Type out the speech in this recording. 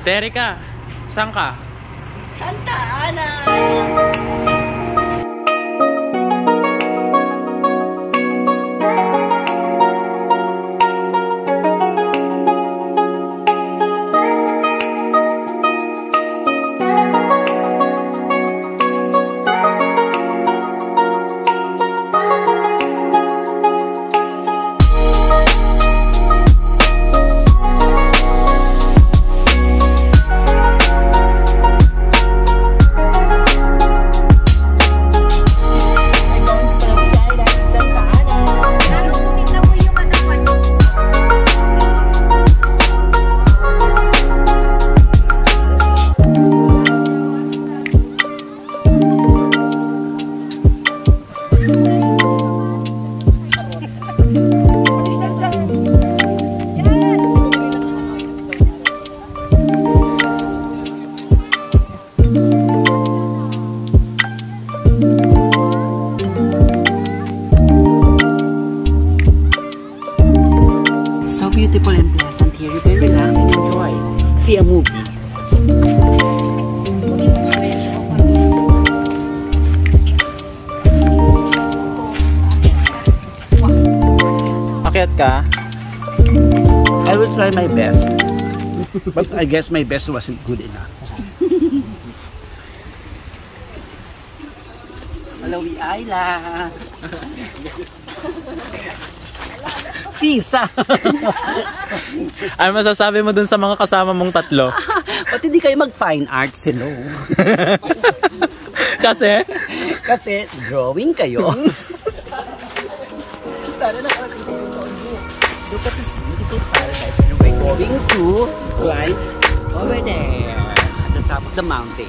Terica, saan ka? Santa Ana! Beautiful and pleasant here. You can relax and enjoy. See a movie. Akyat ka? I will try my best. But I guess my best wasn't good enough. Palaui Island. Sisa. Ano masasabi mo dun sa mga kasama mong tatlo? Ba't hindi kayo mag-fine arts, hello? Kasi? Kasi drawing kayo. Look at this beautiful paradise. And we're going to climb over there at the top of the mountain.